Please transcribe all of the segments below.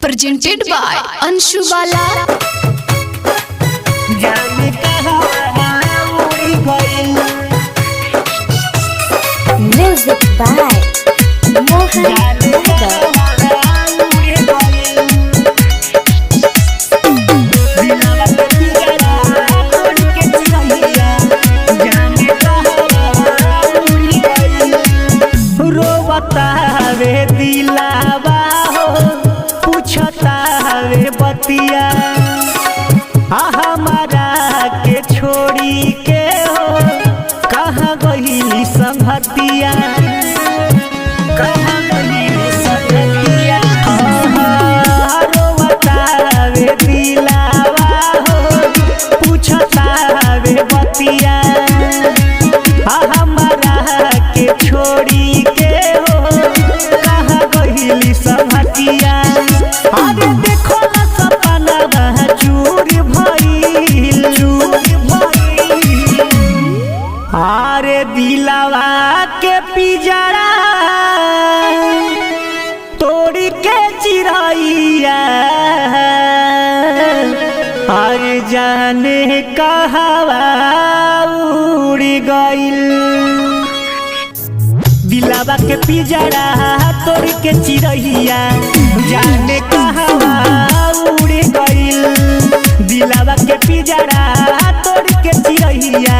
presented by Anshu Bala। Music by Mohan Nagar। रोवतावे दिलावा हो पूछतावे बतिया हमारा के छोड़ी के हो कहाँ गईली संगतिया रोवतावे दिलावा हो पूछतावे बतिया हमारा के छोड़ी के हो कहाँ गईली संगतिया अरे देखो ना सपना चूर भइल अरे दिलावा के पिजरा तोड़ के चिरैया अरे जाने कहवा उड़ गइल दिलावा के पिजरा तोड़ के चिरैया जाने कहवा उड़ गइल दिलावा के पिजरा तोड़ के चिरैया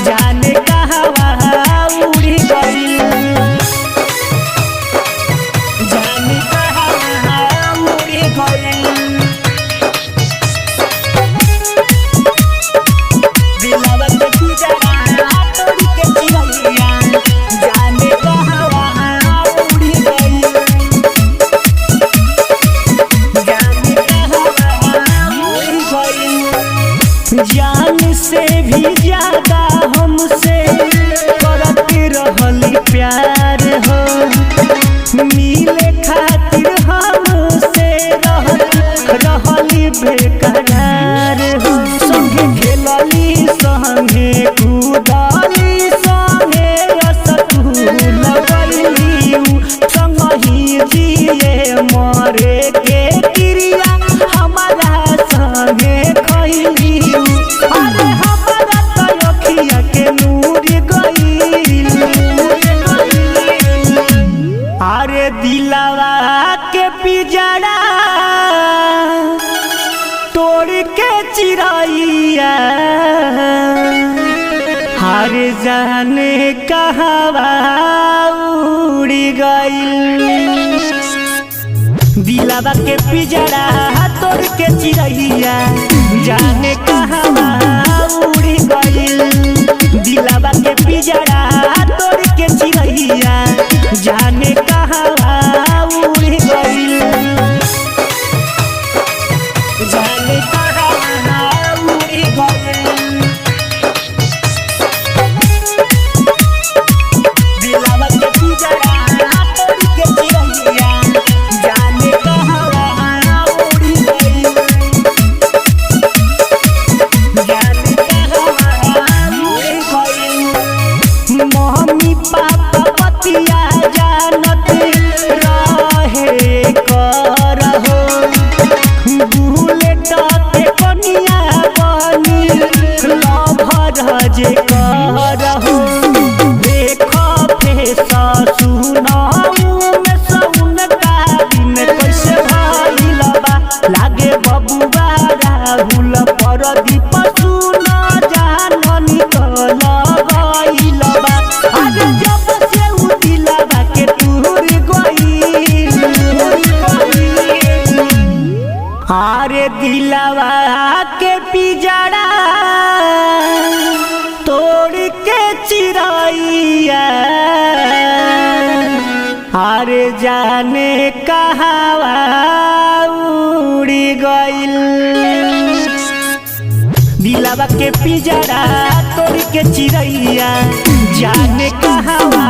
जाने कहवा उड़ गइल जाने कहवा उड़ गइल दिलावा के पिजरा तोड़ के चिरैया जाने कहवा उड़ गइल जाने कहवा उड़ गइल जान से भी ज्यादा हमसे करते रहली प्यार हो मिले खातिर हमसे रहली बेकरार हो संगे खेलली संगे कूदली संगे स्कूल गइली संगही जिए मरे के क्रिया हमारा संगे खइली अरे हमारा तो अखिया के नूर गइल अरे दिलावा के पिजरा तोड़ के चिरैया हर जाने कहवा उड़ गइल दिलावा के पिजरा तोड़ के चिरैया जाने कहवा उड़ गइल दिलावा के पिजरा तोड़ के चिरैया जाने कहवा उड़ गइल जाने कहवा उड़ गइल दिलावा के पिजरा तोड़ के चिरैया जाने कहवा उड़ गइल जाने कहवा उड़ गइल मम्मी पापा पतिया जानत रहे करहो बुलेट के कनिया बनी लभर जे करहो देखो फेस सुनाऊ में सौन का दिन कैसे भइल बा लागे बबुआ राहुल परदीप सुन जाननी कल गइल बा अरे जब से उ दिलावा के टूर गइल अरे दिलावा के पिजरा तोड़ के चिरैया अरे जाने कहवा उड़ गइल दिलावा के पिजरा तोड़ के चिरैया जाने कहवा